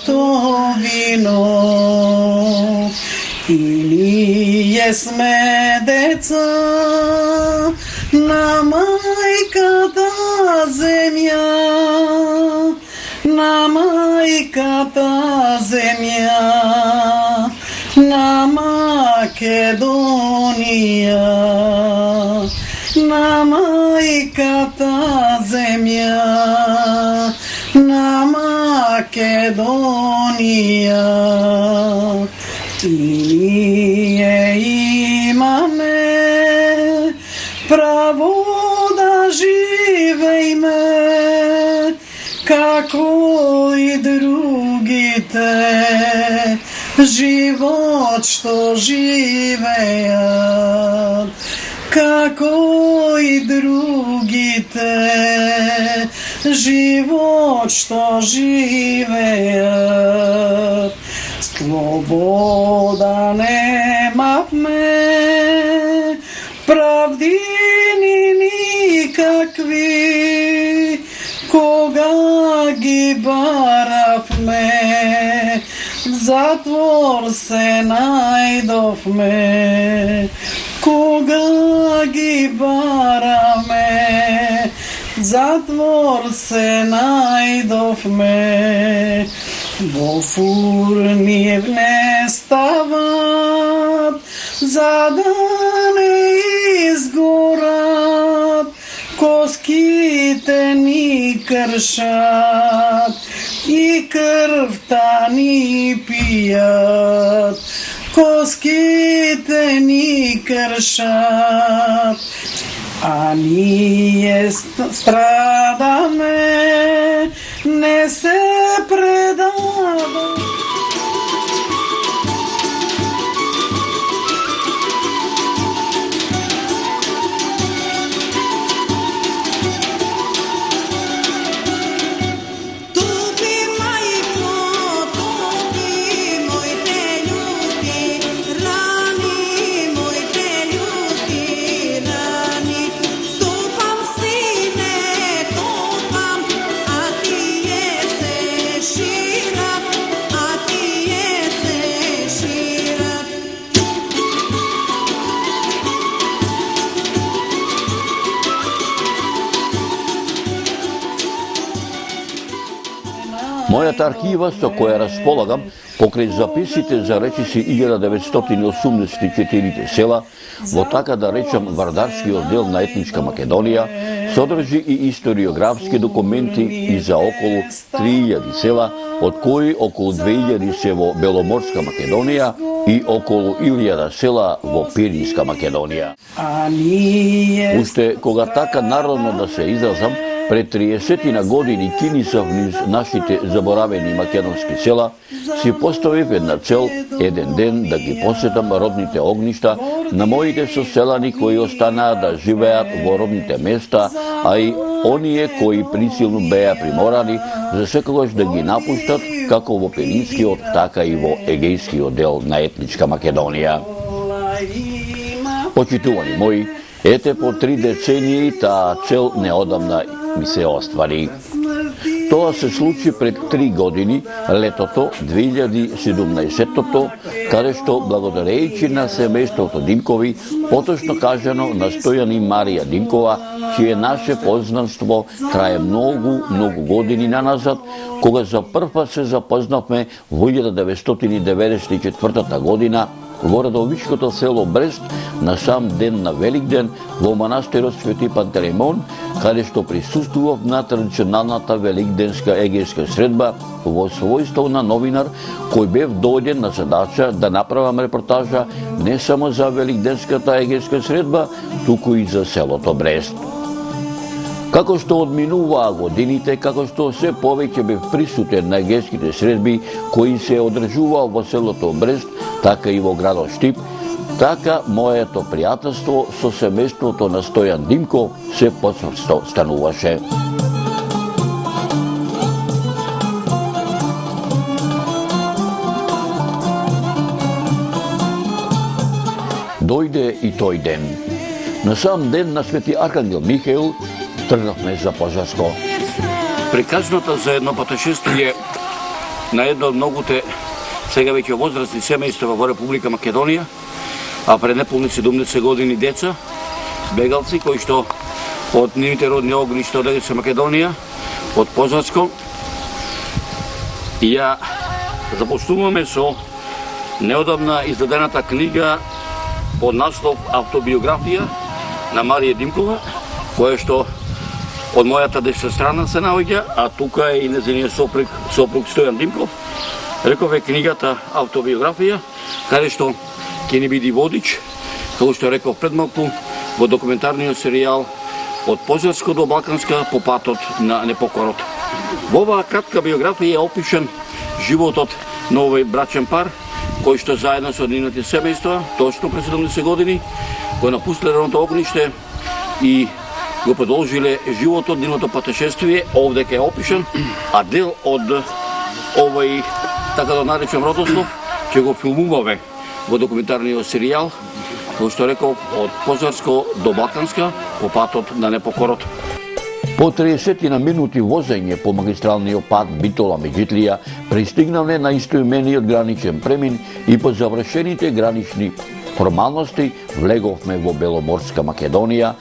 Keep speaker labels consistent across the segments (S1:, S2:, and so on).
S1: то вино. И ние сме деца на майката земја, на майката земја, на Македонија, на майката земја, на Македонија. И ние имаме право да живееме како и другите, живот што живеат, како и другите, живот што живеат. Слобода немавме, правди никакви, кога ги баравме, затвор се најдовме, кога ги бараме, затвор се најдовме. Во фурни не стават, за да не изгорат, коските ни кршат и крвта ни пијат, коските ни кршат, а ние страдаме, не се предаваме.
S2: Мојата архива со која располагам покрај записите за речиси 1984 села во така да речам вардарскиот дел на етничка Македонија, содржи и историографски документи и за околу 3000 села, од кои околу 2000 се во Беломорска Македонија и околу 1000 села во Пиринска Македонија. Уште кога така народно да се изразам, пред 30 години кинисав низ нашите заборавени македонски села, си поставив една цел еден ден да ги посетам родните огништа на моите соселани кои останаа да живеат во родните места, а и оние кои присилно беа приморани за секогаш да ги напуштат како во Пиринскиот, така и во Егејскиот дел на етничка Македонија. Почитувани мои, ете по 3 децении таа цел неодамна ми се оствари. Тоа се случи пред 3 години, летото 2017-тото, каде што благодарејќи на семејството Димкови, поточно кажано на Стојан и Марија Димкова, чие наше познанство трае многу години наназад, кога за прв пат се запознавме во 1994 година во Радовишкото село Брест на сам ден на Великден во манастирот Свети Пантелеймон, каде што присуствував на традиционалната великденска егејска средба во својство на новинар кој бев дојден на задача да направам репортажа не само за великденската егејска средба, туку и за селото Брест. Како што одминуваа годините, како што се повеќе бев присутен на егејските средби кои се одржуваа во селото Брест, така и во градот Штип, така моето пријателство со семејството на Стојан Димков се почврсто стануваше. Дојде и тој ден. На сам ден на Свети Архангел Михаил тргнавме за Пожарско. Приказната за едно путешествие на едно од многуте сега веќе возрастни семејства во Република Македонија, а пред неполни 70 години деца, бегалци кои што од нивните родни огништа од Египет Македонија, од Позарско, ја започнуваме со неодамна издадената книга под наслов Автобиографија на Марија Димкова, која што од мојата десна страна се наоѓа, а тука е и незиниот сопруг Стојан Димков. Рекове книгата Автобиографија, каде што ќе ни биде водич, како што реков пред малку, во документарниот серијал од Позарско до Балканска по патот на непокорот. Во оваа кратка биографија е опишан животот на овој брачен пар, кој што заедно со нивните семејства, точно пред 70 години, го напустиле родното огниште и го продолжиле животот, нивното патешествие, овде ке е опишан, а дел од овој, така да наречем, родослов, ќе го филмуваме во документарниот серијал, кој што реков, од Позарско до Балканска, по патот на непокорот.
S3: По 30 на минути возење по магистралниот пат Битола-Меджитлија пристигнале на истоимениот граничен премин и по завршените гранични формалности влеговме во Беломорска Македонија,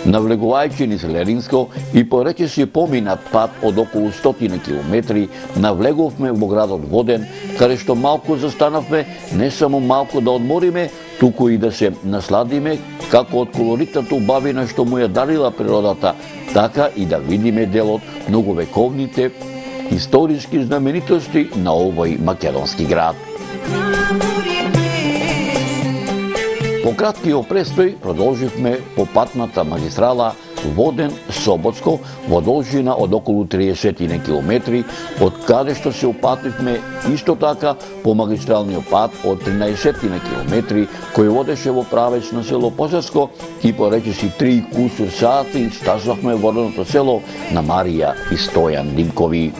S3: навлегувајќи низ Леринско и по речиси поминат пат од околу 100 километри, навлеговме во градот Воден, каде што малку застанавме, не само малку да одмориме, туку и да се насладиме како од колоритната убавина што му ја дарила природата, така и да видиме дел од многовековните историски знаменитости на овој македонски град. По краткиот престој продолживме по патната магистрала Воден-Соботско во должина од околу 30 километри, од каде што се упативме исто така по магистралниот пат од 13 километри, кој водеше во правец на село Позарско и по речиси 3 кусур сати стазвавме во родното село на Марија и Стојан Димкови.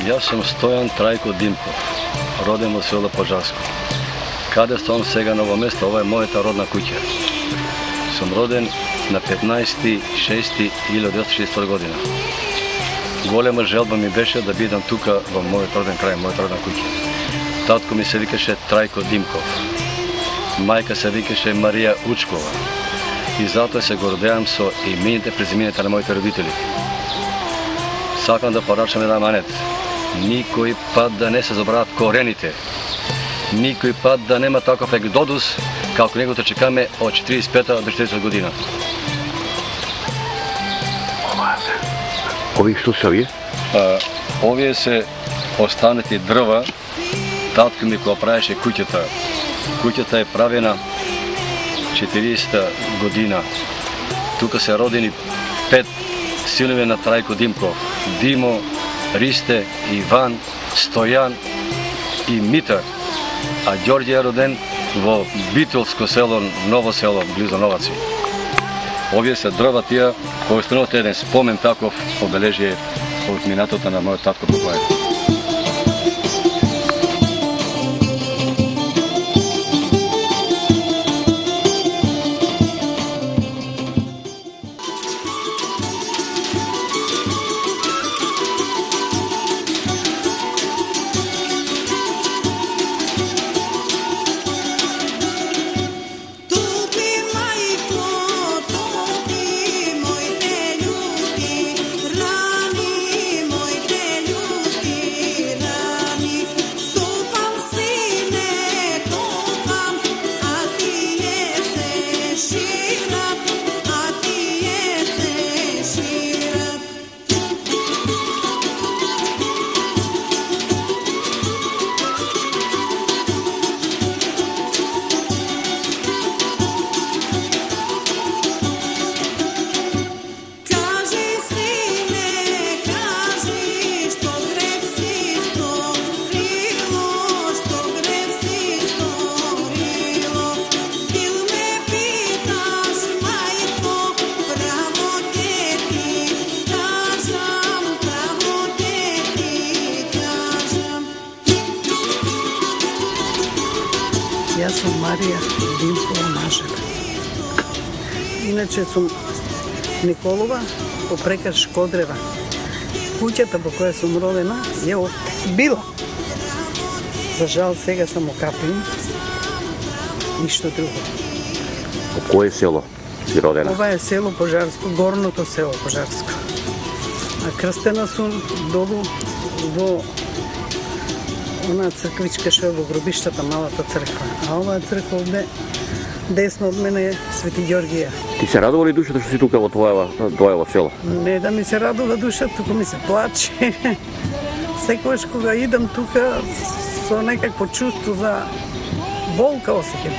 S4: Јас сум Стојан Трајко Димков, роден во село Пожарско. Каде стом сега на ово место, ова е мојата родна куќа. Сум роден на 15.6.1962 година. Голема желба ми беше да бидам тука во мојот роден крај, мојот родна куќа. Татко ми се викаше Трајко Димков. Мајка се викаше Марија Учкова. И затоа се гордеам со имените, презимените на моите родители. Сакам да порачам една манет. Никој пат да не се забрават корените. Никој пат да нема таков екзодус како него чекаме од 45-та до 40 година.
S3: Ови што се овие?
S4: Овие се останати дрва. Татко ми кога правеше куќата. Куќата е правена 40-та година. Тука се родени 5 синови на Трајко Димков. Димо, Ристе, Иван, Стојан и Митар. А Ѓорѓе е роден во Битолско село, Ново село, близо Новаци. Овие се дрва тие, кои остануват еден спомен таков обележие од минатото на мојот татко покојен.
S5: Rani, moj te ljuti,
S1: Јас сум Марија Димкова Мажева. Иначе сум Николова, попрека Шкодрева. Куќата по која сум родена е била. За жал сега сам окапим. Ништо друго.
S3: Од кое село си родена?
S1: Ова е село Пожарско, горното село Пожарско. А крстена сум долу во она црквичка што е во гробиштата, малата црква. А оваа црква овде десно од мене е Свети Ѓоргија.
S3: Ти се радува ли душата што си тука во твоево село?
S1: Не да ми се радува душата, туку ми се плаче. Секогаш кога идам тука со некакво чувство за болка осеќам.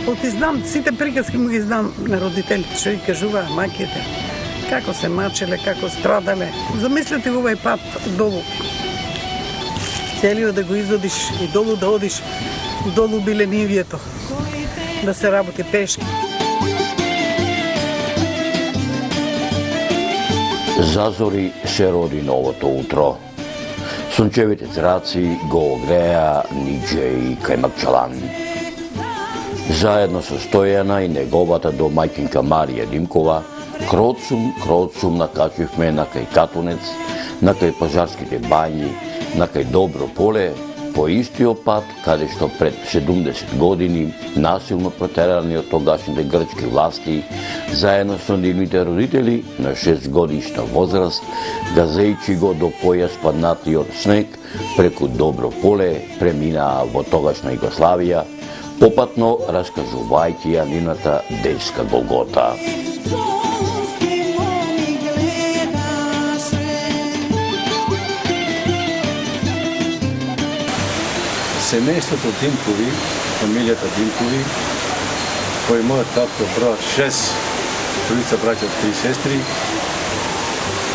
S1: Оти знам, сите приказки му ги знам на родителите, што ги кажуваа маќите. Како се мачеле, како страдале. Замислете го овај пат долу. Целиот да го изодиш и долу да одиш, долу биле нивието, да се работи пешки.
S3: Зазори се роди новото утро. Сончевите зраци го огреа Ниџеј Кајмакчалан. Заедно со Стојана и неговата домаќинка Марија Димкова, кроцум накачивме на кај Катунец, на кај Пожарските бањи, на кај Добро поле, по истиот пат каде што пред 70 години насилно протерани од тогашните грчки власти, заедно со нивните родители на 6 годишна возраст, газејчи го до појас паднатиот снег преку Добро поле, преминаа во тогашна Југославија, попатно раскажувајќи ја нивната детска голгота.
S4: Семејството Димкови, фамилијата Димкови, кој мојот татко броат 6, тројца браќа, 3 сестри,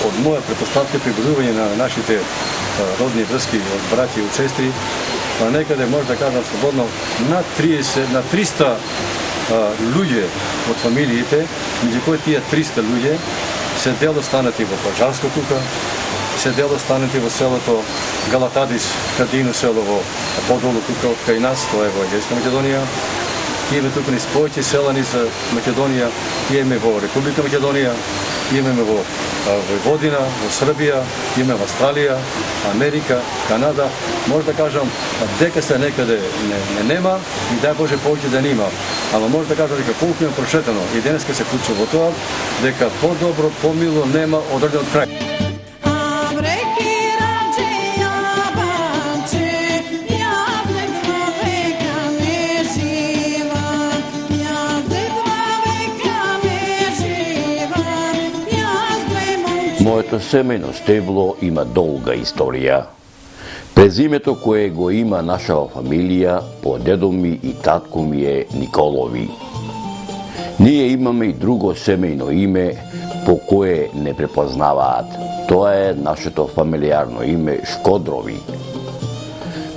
S4: од моја претпоставка прибројување на нашите родни врски од браќа и од сестри, па некаде може да кажам слободно на 300 луѓе од фамилиите, меѓу кои тие 300 луѓе се дел останати во Пожарско тука, се дел останати во селото Галатадис, Кадино село во подолу тука од кај нас, тоа е во Егејска Македонија. Имаме тука низ повеќе села низ Македонија, имаме во Република Македонија, имаме во Војводина, во Србија, имаме во Австралија, Америка, Канада. Може да кажам дека се некаде не нема и дај Боже повеќе да нема. Ама може да кажам дека колку има прошетано и денеска се клучува во тоа, дека подобро, помило нема одреден од крај.
S3: Моето семејно стебло има долга историја. Презимето кое го има нашава фамилија по дедо ми и татко ми е Николови. Ние имаме и друго семејно име по кое не препознаваат. Тоа е нашето фамилиарно име Шкодрови.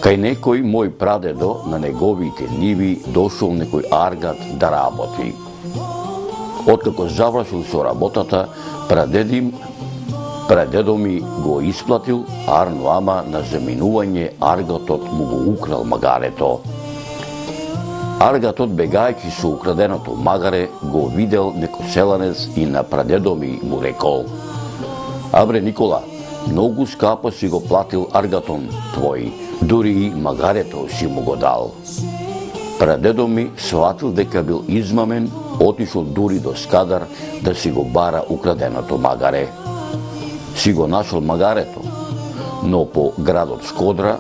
S3: Кај некој мој прадедо на неговите ниви дошол некој аргат да работи. Откако завршил со работата, прадедо ми го исплатил, арно ама на заминување аргатот му го украл магарето. Аргатот, бегајќи со украденото магаре, го видел некој селанец и на прадедо ми му рекол: "Абре Никола, многу скапо си го платил аргатон твој, дури и магарето си му го дал." Прадедо ми сватил дека бил измамен, отишол дури до Скадар да си го бара украденото магаре. Си го нашол магарето, но по градот Шкодра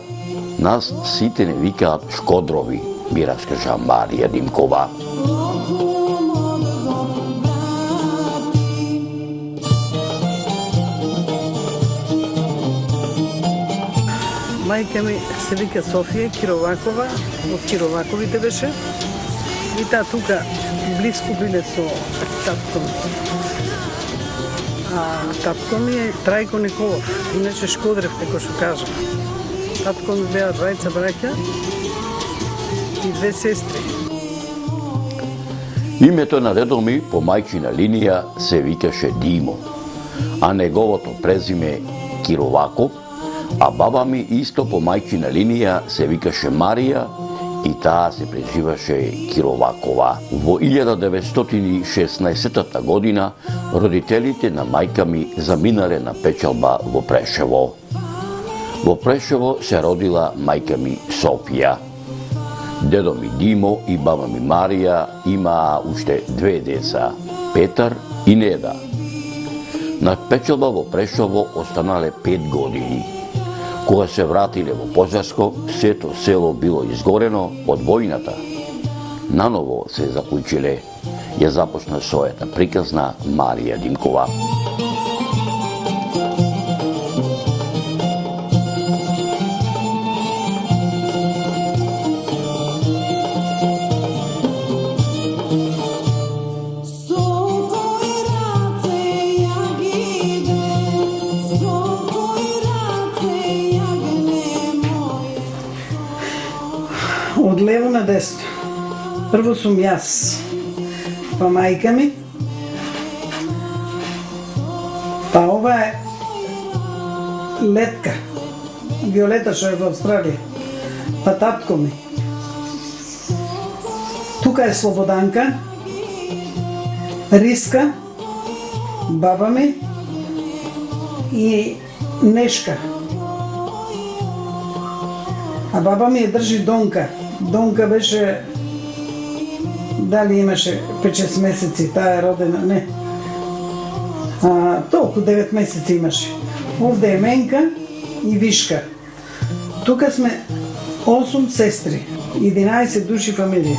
S3: нас сите не викаат Шкодрови, ми раскажа Марија Димкова.
S1: Мајка ми се вика Софија Кировакова, од Кироваковите беше. И таа тука близко биле со татко ми. А татко ми е Трајко Николов, иначе Шкодрев, како што кажа. Татко ми беа двајца браќа и 2 сестри.
S3: Името на дедо ми по мајчина линија се викаше Димо, а неговото презиме Кироваков, а баба ми исто по мајчина линија се викаше Марија
S2: и таа се презиваше Кировакова. Во 1916 година родителите на мајка ми заминале на печалба во Прешево. Во Прешево се родила мајка ми Софија. Дедо ми Димо и баба ми Марија имаа уште две деца, Петар и Неда. На печалба во Прешево останале 5 години. Кога се вратиле во Пожарско, сето село било изгорено од војната. Наново се заклучиле. Ја започна својата приказна Марија Димкова.
S1: Од лево на десно. Прво сум јас, па мајка ми, па ова е Летка, Виолета што е во Австралија, па татко ми. Тука е Слободанка, Риска, баба ми и Нешка. А баба ми ја држи Донка. Донка беше, дали имаше 5-6 месеци, таа е родена, не. Толку 9 месеци имаше. Овде е Менка и Вишка. Тука сме 8 сестри, 11 души фамилија.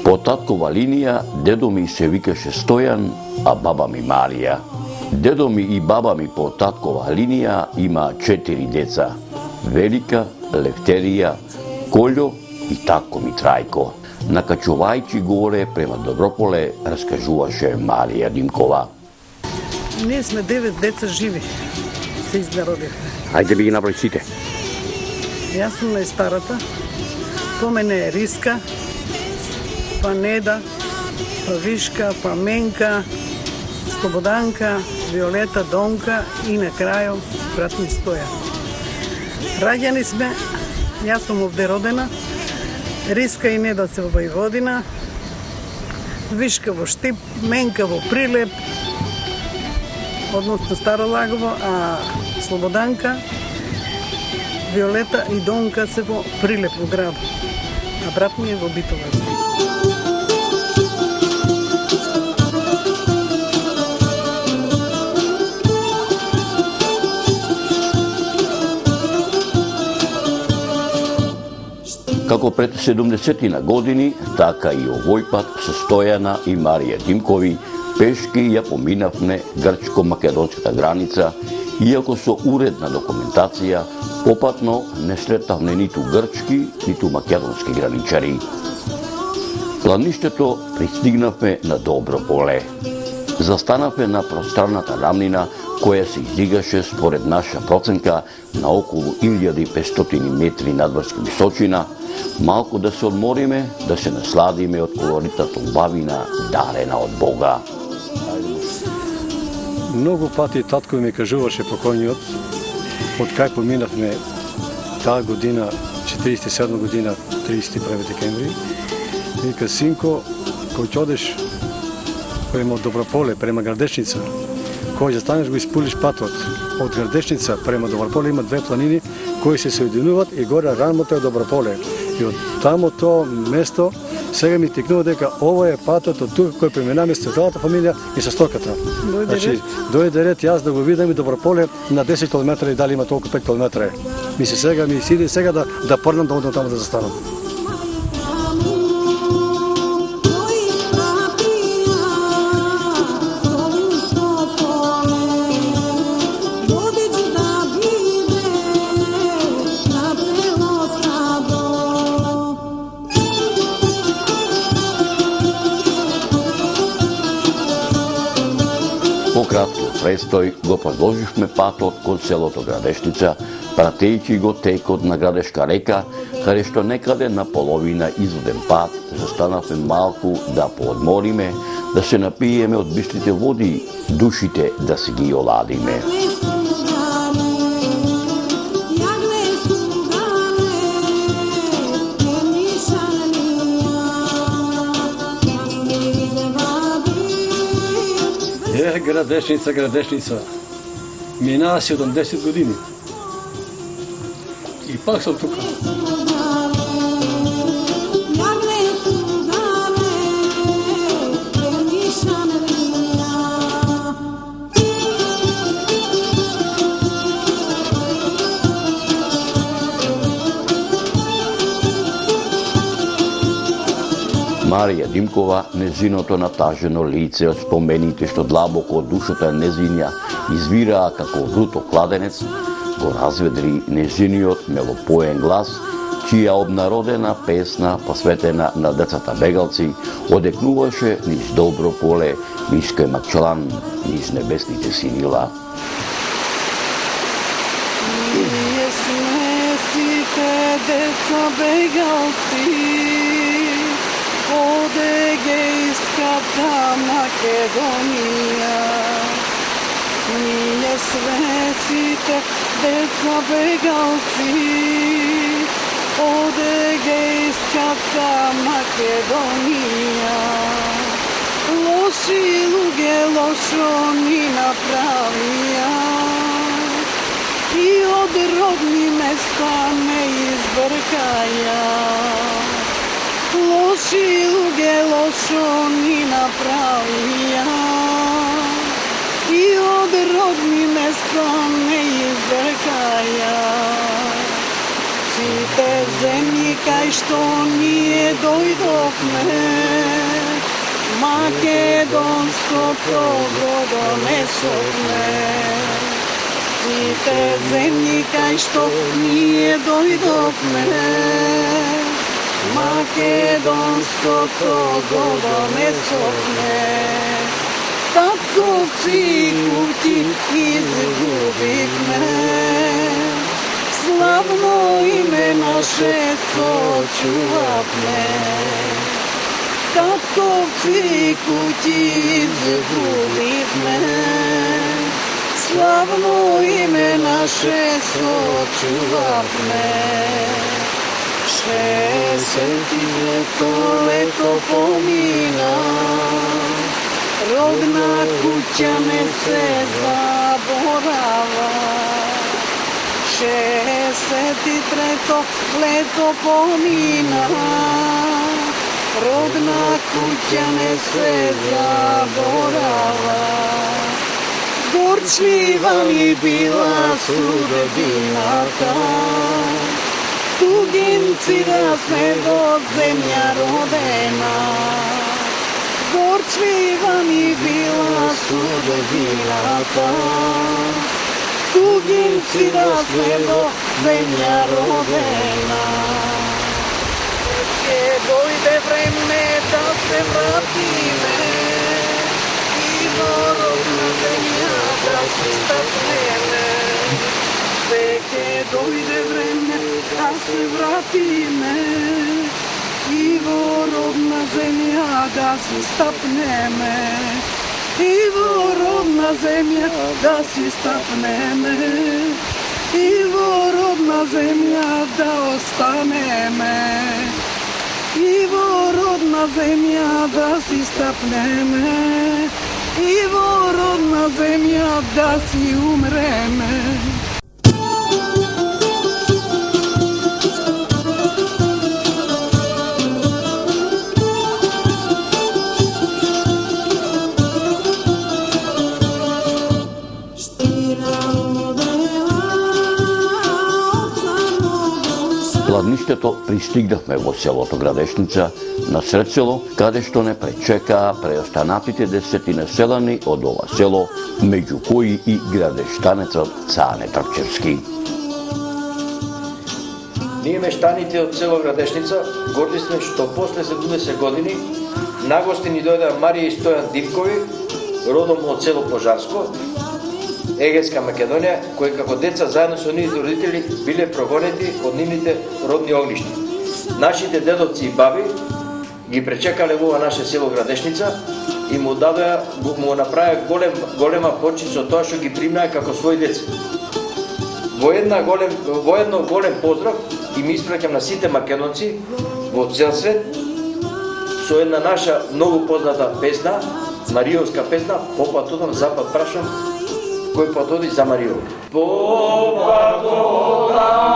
S2: По таткова линија, дедо ми се викаше Стојан, а баба ми Марија. Дедо ми и баба ми по таткова линија има 4 деца. Велика, Левтерија, Колјо и татко ми Трајко. Накачувајќи горе према Доброполе, раскажуваше Марија Димкова.
S1: Ние сме 9 деца живи, се изнародихме.
S2: Ајде би ги наброј сите.
S1: Јас сум најстарата, по мене е Риска, па Неда, па Вишка, па Менка, Слободанка, Виолета, Донка и на крајо брат ми Стоја. Раѓани сме, јас сум овде родена, Риска и Неда се во Војводина, Вишка во Штип, Менка во Прилеп, односно Старо Лагово, а Слободанка, Виолета и Донка се во Прилеп во град, а брат ми е во Битола.
S2: Како пред 70 години, така и овој пат со Стојана и Марија Димкови пешки ја поминавме грчко-македонската граница, иако со уредна документација, попатно не сретавме ниту грчки, ниту македонски граничари. Плаништето пристигнавме на Доброполе. Застанавме на пространната рамнина, која се издигаше според наша проценка на околу 1500 метри надморска височина, малку да се одмориме, да се насладиме од колоритната убавина дарена од Бога.
S4: Многу пати татко ми кажуваше покојниот, од кај поминавме таа година, 47 година, 31 декември, вика, синко, кој ќе одеш према Доброполе, према Градешница, кој застанеш го испулиш патот од Градешница према Доброполе, има две планини кои се соединуваат и горе рамото е Доброполе. И од тамо тоа место сега ми текнува дека ова е патот од тука кој преминаме со целата фамилија и со стоката. Значи, дојде ред јас да го видам и Доброполе на 10 км и дали има толку 5 км. Ми се сега ми сиди сега да порнам да одам таму да застанам.
S2: По краткиот престој го продолживме патот кон селото Градешница, пратејќи го текот на Градешка река, каде што некаде на половина изводен пат застанавме малку да поодмориме, да се напиеме од бистрите води, душите да си ги оладиме.
S4: Градешница, Градешница, минаа 70 години и пак сум тука.
S2: Марија Димкова, незиното натажено лице од спомените што длабоко од душата незинја извираа како вруто кладенец, го разведри незиниот мелопоен глас, чија обнародена песна, посветена на децата бегалци, одекнуваше низ добро поле, Мишка Макчалан, низ небесните синила.
S1: Ние сме сите деца бегалци, од Егејската Македонија. Ние сме сите деца бегалци, од Егејската Македонија. Лоши луѓе лошо ни направија и од родни места не избркаја. Лоши луѓе лошо ни направија и од родни места не избркаја. Сите земји кај што ние дојдовме, македонското го донесовме. Сите земји кај што ние дојдовме, македонското го донесовме. Татковци кути изгубивме, славно име наше сочувавме. Татковци кути изгубивме, славно име наше сочувавме. 60 лето помина, родна куќа не се заборава. 63 лето помина, родна куќа не се заборава. Горчлива ми била судбината, тугинци да сме до земја родена. Горчлива ми била судбината, тугинци да сме до земја родена. Ке дојде време да се вратиме и во родна земја да се стапнеме. Ке дојде време да се вратиме и во родна земја да си стапнеме. И во родна земја да си стапнеме. И во родна земја да останеме. И во родна земја да си стапнеме. И во родна земја да си умреме.
S2: Ладништето пристигнавме во селото Градешница, на сред село, каде што не пречекаа преостанатите 10 населани од ова село, меѓу кои и градештанецот Цане Трчевски.
S5: Ние мештаните од село Градешница горди сме што после 70 години на гости ни дојдоа Марија и Стојан Дивкови, родом од село Пожарско, Егејска Македонија, кои како деца заедно со нивните родители биле прогонети од нивните родни огништа. Нашите дедовци и баби ги пречекале во ова наше село Градешница и му направија голема почит со тоа што ги примнаа како своји деца. Во едно голем поздрав и ми испраќам на сите македонци во цел свет со една наша многу позната песна, Мариовска песна, Попат одам, запад прашам, кој пат оди за Мариов. Попат одам,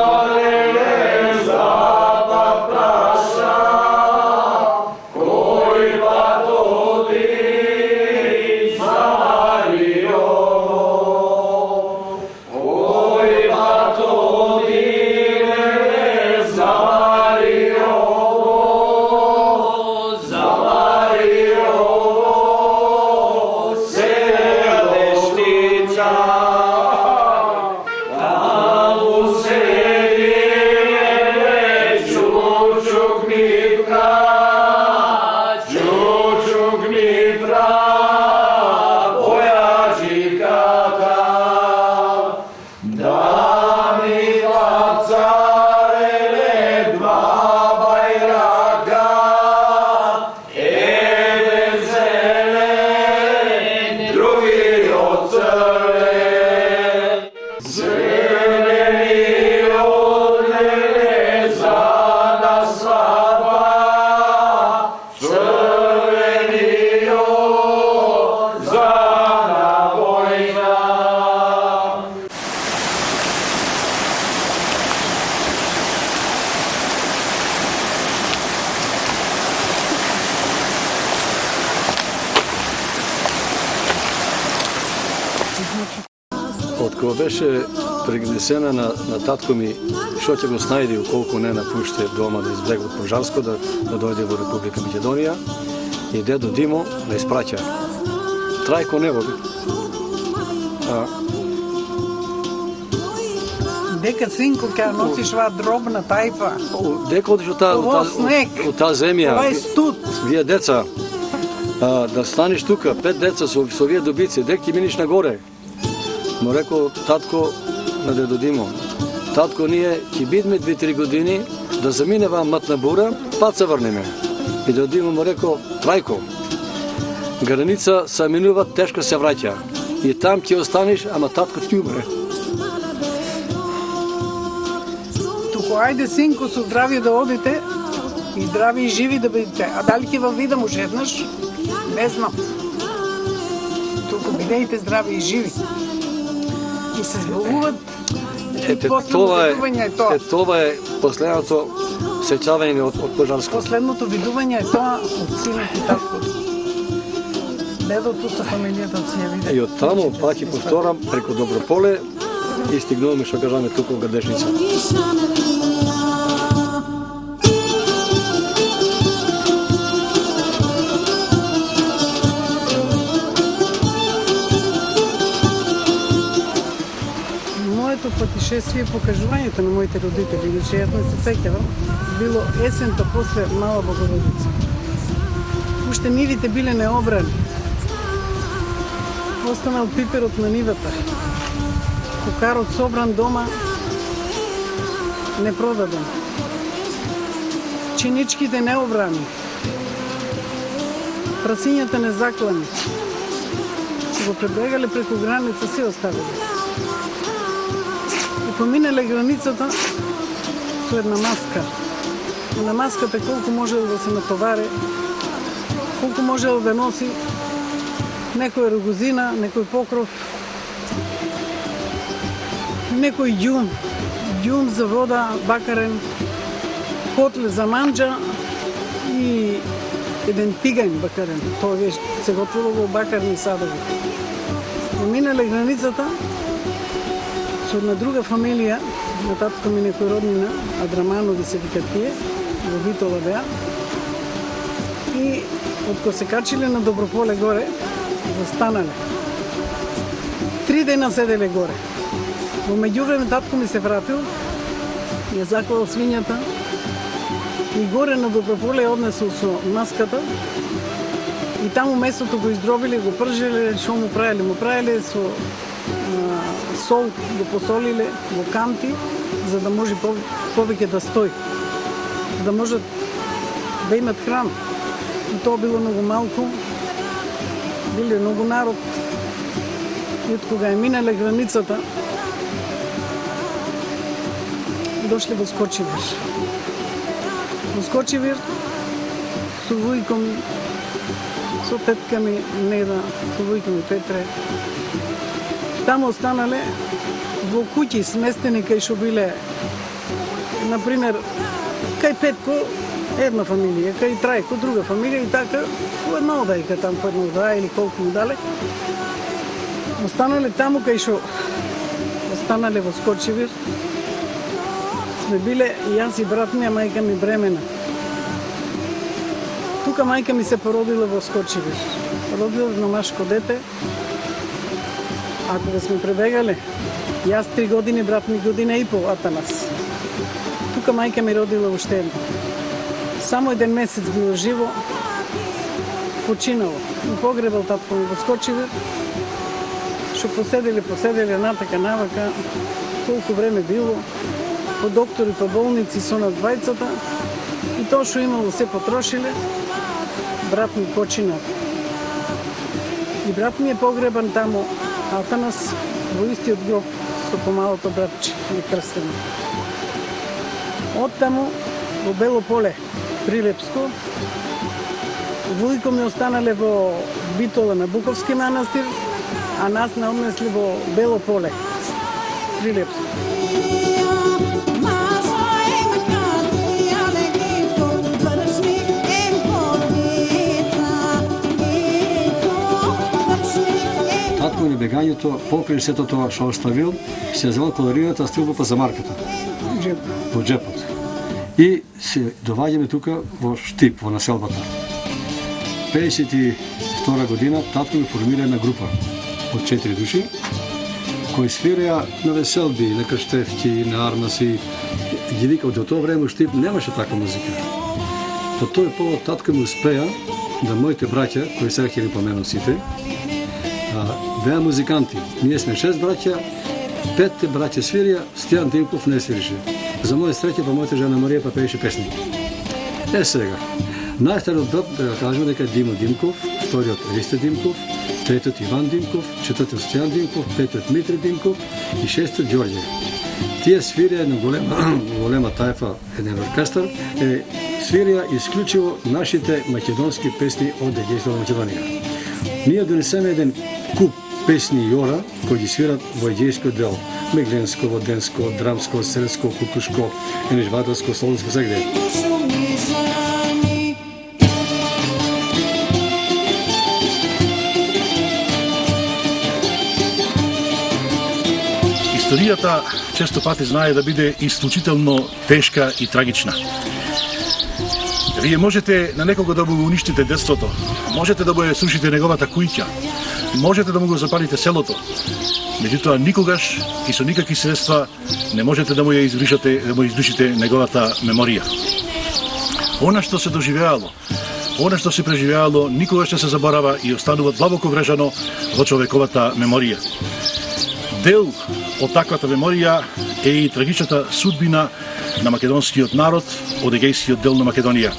S5: запад прашам, кој пат оди за Мариов. Кој пат оди за Мариов, за Мариов, се Градешница.
S6: Од кога беше пригнесена на татко ми, што ќе го снајди колку не напуште дома да избега од Пожарско, да дојде во Република Македонија, и дедо Димо да испраќа. Трајко не води.
S1: Дека синко ќе носиш ова дробна тајфа.
S6: Дека одиш од таа земја.
S1: Ова е студ.
S6: Вие деца, да станеш тука, 5 деца со вие добици, дек ќе миниш нагоре. Му рекол татко на дедо Димо, татко, ние ќе бидме 2-3 години да заминева матна бура, пат се врнеме. И дедо Димо му рекол, Трајко, граница се минува, тешко се враќа. И там ќе останеш, ама татко ќе умре.
S1: Туку ајде синко со здрави да одите и здрави и живи да бидете. А дали ќе ве видам уште еднаш? Не знам. Туку бидејте здрави и живи. И се збогуват.
S6: Това е последното сеќавање од Пожарско.
S1: Последното видување е тоа од синот и таткото. Дедото со фамилијата си ја виде.
S6: И од таму, пак ќе повторам, преку Доброполе и стигнуваме, што кажаме, туку во Градешница.
S1: Пътешествие, покажувањето на моите родители, значи јас не се сеќавам, било есента после Мала Богородица. Уште нивите биле необрани. Останал пиперот на нивата. Кокарот собран дома, не продаден. Чиничките необрани. Прасињата не заклани. Го пребегале преку граница, се оставили. Поминале границата со една маска. На маската колку можело да се натоваре, колку можело да носи некоја рогозина, некој покров, некој ѓум за вода, бакарен, котле за манџа и еден тигањ бакарен. Тоа се готвило во бакарни садови. Поминале границата со една друга фамилија, на татко ми некој роднина, Адраманови се викат тие, во Битола беа. И откога се качиле на Доброполе горе, застанале. 3 дена седеле горе. Во меѓувреме татко ми се вратил, ја заклал свињата и горе на Доброполе однесол со маската и таму местото го издробиле, го пржиле, што му правиле? Му правиле со сол го посолиле во канти, за да може повеќе да стои, за да можат да имат храна. И тоа било многу малку, биле многу народ. И од кога е минале границата, дошле во Скочивир. Во Скочивир, со вујко ми, со тетка ми Неда, со вујко ми Петре. Таму останале во куќи сместени кај што биле, например, кај Петко една фамилија, кај Трајко друга фамилија и така во една одајка таму по една одаја или колку му дале. Останале таму кај што останале во Скочивир. Сме биле јас и брат ми, а мајка ми бремена. Тука мајка ми се породила во Скочивир. Родила на машко дете. А кога сме пребегале, јас 3 години, брат ми година и пол, Атанас. Тука мајка ми родила уште едно. Само 1 месец било живо, починало. И погребал татко ми во Скочивир. Што поседеле, натака, навака, колку време било, по доктори, по болници со на двајцата. И тоа што имало се потрошиле, брат ми почина. И брат ми е погребан таму, Атанас, во истиот гроб со помалото братче и крстено. Од таму во Бело поле, Прилепско, вујко ми останале во Битола на Буковски манастир, а нас не однесли во Бело поле, Прилепско.
S6: Татко ми бегањето, покрај сето тоа што оставил, се взел калоријата стрелба за марката. Во джепот. И се доваѓаме тука во Штип, во населбата. 52 година татко ми формира една група од 4 души, кои свиреа на веселби, на крштевки, на армаси. Ги викав, до тоа време во Штип немаше таква музика. По тој повод татко ми успеа да моите браќа, кои сега ќе ни поменам сите, беа музиканти. Ние сме 6 браќа, 5 браќа свирија, Стојан Димков не свирише. За моја среќа, па мојата жена Марија па пееше песни. Сега, најстариот брат, да кажем дека Димо Димков, вториот Ристо Димков, третиот Иван Димков, четвртиот Стојан Димков, петиот Митри Димков и шестиот Ѓорѓе. Тие свирија една голема тајфа, еден оркестар, свирија исклучиво нашите македонски песни од Егејството на Македонија. Ние донесеме еден куп песни и ора кои ги свират во егејскиот дел. Мегленско, Воденско, Драмско, Селско, Кукушко, Енежвадовско, Солунско, сегде.
S7: Историјата често пати знае да биде исклучително тешка и трагична. Вие можете на некого да му уништите детството, можете да му ја срушите неговата куќа, можете да му го запалите селото, меѓутоа никогаш и со никакви средства не можете да му ја избришите неговата меморија. Она што се доживеало, она што се преживеало, никогаш не се заборава и останува длабоко врежано во човековата меморија. Дел од таквата меморија е и трагичната судбина на македонскиот народ од егејскиот дел на Македонија.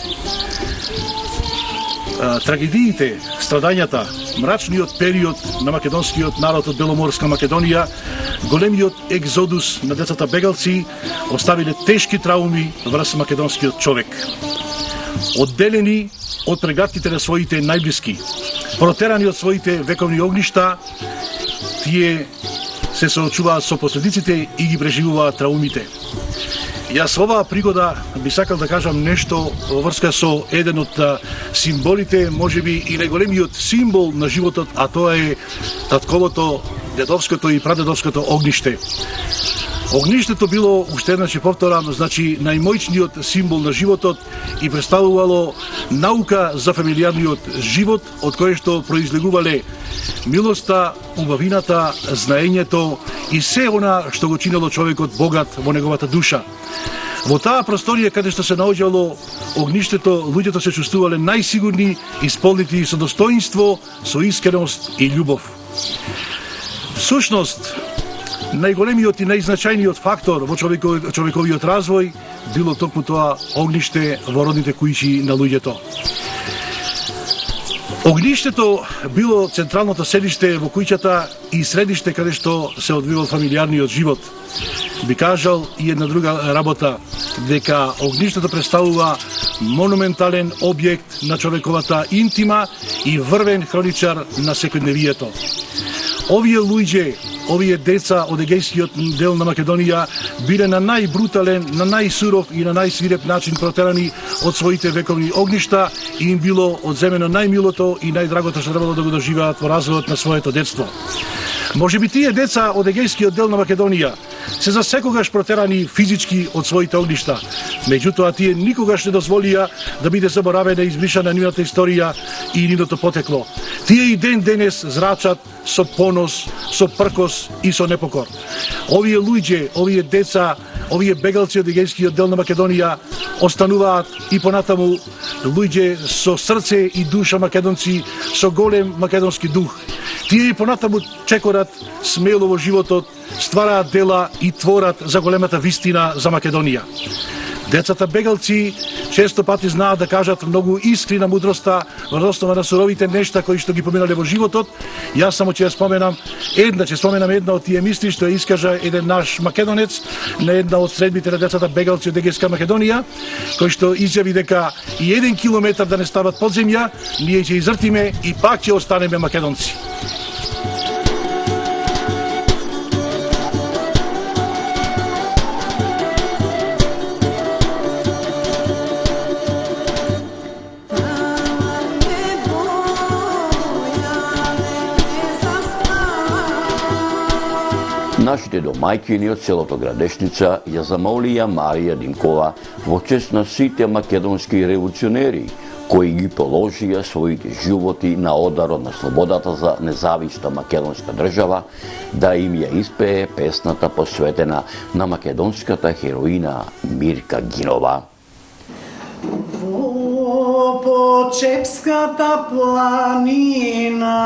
S7: Трагедиите, страдањата, мрачниот период на македонскиот народ од Беломорска Македонија, големиот екзодус на децата бегалци оставиле тешки трауми врз македонскиот човек. Одделени од прегатките на своите најблиски, протерани од своите вековни огништа, тие се соочуваат со последиците и ги преживуваат траумите. Јас во оваа пригода би сакал да кажам нешто во врска со еден од символите, можеби и најголемиот символ на животот, а тоа е татковото, дедовското и прадедовското огниште. Огништето било, уште еднаш повторам, значи најмоćниот символ на животот и представувало наука за фамилијарниот живот, од кој што произлегувале милоста, убавината, знаењето и се она што го чинело човекот богат во неговата душа. Во таа просторија каде што се наоѓало огништето, луѓето се чувствувале најсигурни, исполнети со достоинство, со искреност и љубов. Всушност, најголемиот и најзначајниот фактор во човековиот развој било токму тоа огниште во родните куќи на луѓето. Огништето било централното седиште во куќата и средиште каде што се одвивал фамилиарниот живот. Би кажал и една друга работа, дека огништето представува монументален објект на човековата интима и врвен хроничар на секојдневието. Овие луѓе, овие деца од егејскиот дел на Македонија биле на најбрутален, на најсуров и на најсвиреп начин протерани од своите вековни огништа и им било одземено најмилото и најдрагото што требало да го доживеат во развојот на своето детство. Може би тие деца од егејскиот дел на Македонија се за секогаш протерани физички од своите огништа. Меѓутоа, тие никогаш не дозволија да биде заборавена и избришана нивната историја и нивното потекло. Тие и ден денес зрачат со понос, со пркос и со непокор. Овие луѓе, овие деца, овие бегалци од егејскиот дел на Македонија остануваат и понатаму луѓе со срце и душа македонци, со голем македонски дух. Тие и понатаму чекорат смело во животот, ствараат дела и творат за големата вистина за Македонија. Децата бегалци често пати знаат да кажат многу искрена мудроста во основа на суровите нешта кои што ги поминале во животот. Јас само ќе споменам една од тие мисли што ја искажа еден наш македонец на една од средбите на децата бегалци од егејска Македонија, кој што изјави дека и 1 километар да не стават под земја, ние ќе изртиме и пак ќе останеме македонци.
S2: Нашите домајќини од селото Градешница ја замолија Марија Динкова во чест на сите македонски револуционери кои ги положија своите животи на одарот на слободата за независна македонска држава, да им ја испее песната посветена на македонската хероина Мирка Гинова.
S1: Во Почепската планина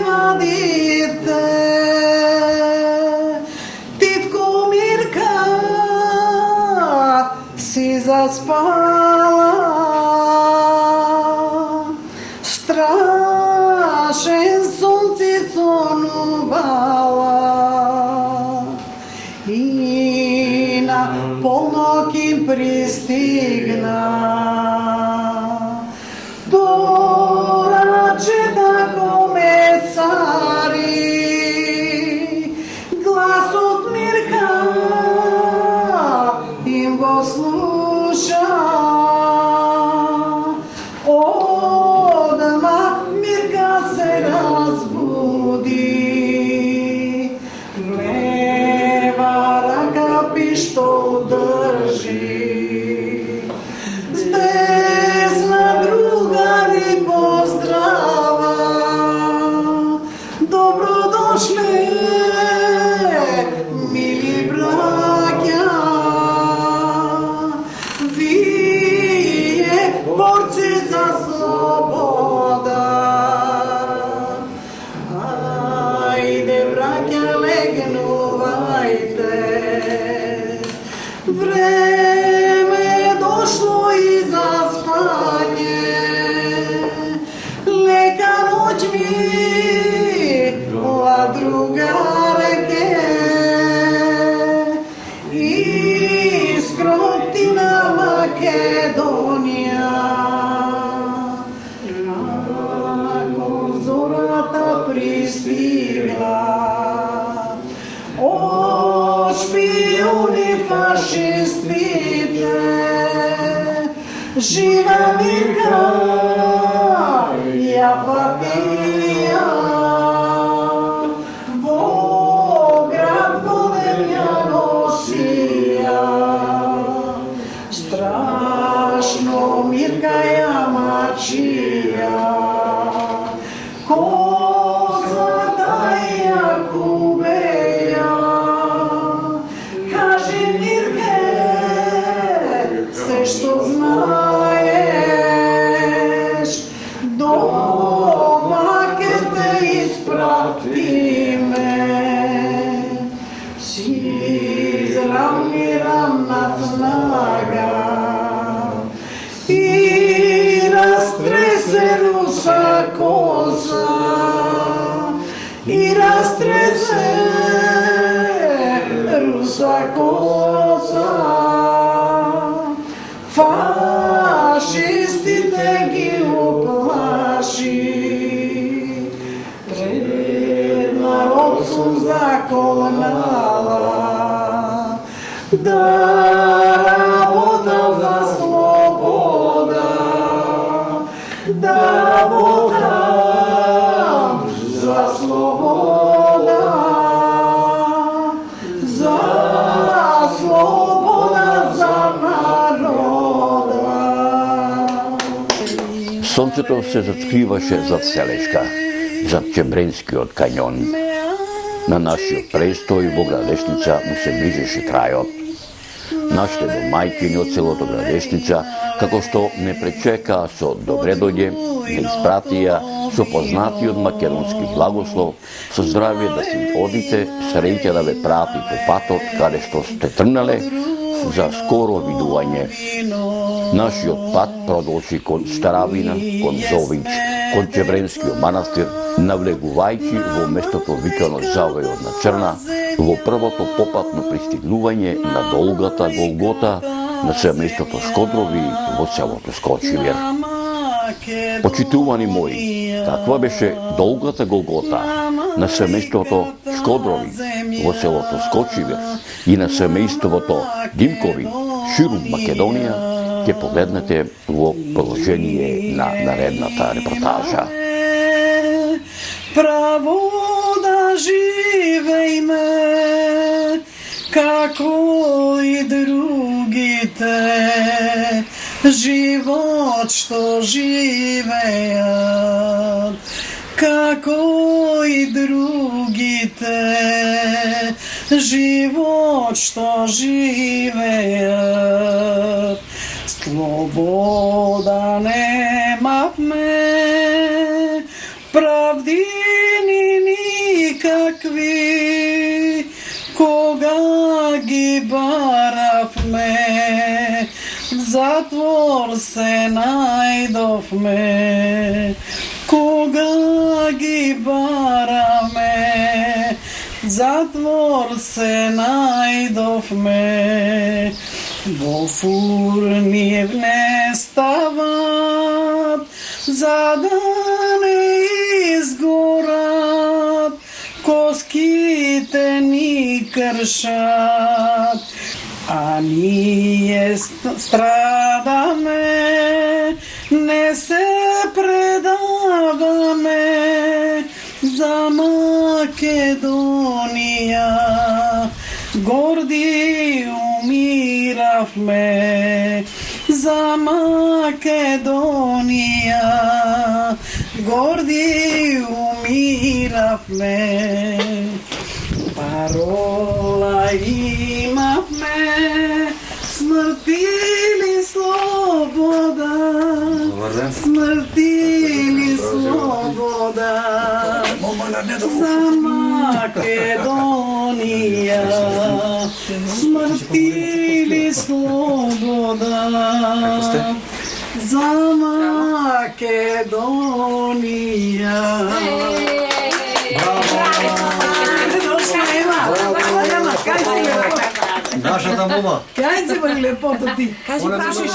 S1: вадите, Тивко Мирка си заспала, страшен сон си сонувала и на полнок им пристигна. Гласот Мирка им го слуша, одма Мирка се разбуди, в лева рака пиштол држи, с десна другари поздрава, добродошле мили браќа, вие борци за слобода. Ајде браќа, легнувајте, време дошло и за спање, лека ноќ ми другареке искроти на Македонија. Рако зората пристигла, о шпиони фашистите, жива Мирка ја патија. Страшно Мирка ја мачија, козата ја кубеја. Кажи Мирке се што знаеш, дома и разтресе руса коса. Фашистите ги оплаши, пред народ сум заколнала, да работам за слобода, да работам за слобода, за слобода, за народа.
S2: Сонцето се заскриваше зад селешка, зад Чембренскиот кањон. На нашиот престој во Градешница му се ближеше крајот. Нашите домајќини од селото Градешница, како што не пречекаа со добре дојде, не испратија со познатиот македонски благослов, со здравие да си одите, среќа да ве прати по патот каде што сте тргнале за скоро видување. Нашиот пат продолжи кон Старавина, кон Зович, кон Чевренскиот манастир, навлегувајќи во местото викано Завојот на Црна, во првото попатно пристигнување на долгата Голгота, на семејството Шкодрови во селото Скочивир. Почитувани мои, каква беше долгата Голгота на семејството Шкодрови во селото Скочивир и на семејството Димкови, ширум Македонија, ќе погледнете во продолжение на наредната репортажа.
S1: Право да живејме, како и другите, живот што живеат, како и другите, живот што живеат. Слобода немавме, правдини никакви, кога ги баравме, в затвор се најдовме, кога ги бараме, в затвор се најдовме, во фурни не стават, за да не изгорат, коските ни кршат, а ние страдаме, не се предаваме, за Македонија горди умиравме, за Македонија горди умиравме. Парола имавме, смрт или слобода, смрт или слобода, за Македонија, смрт или слобода, за Македонија.
S6: Нашата мума.
S1: Кај си, бе, лепото ти?
S6: Кажи, прашаш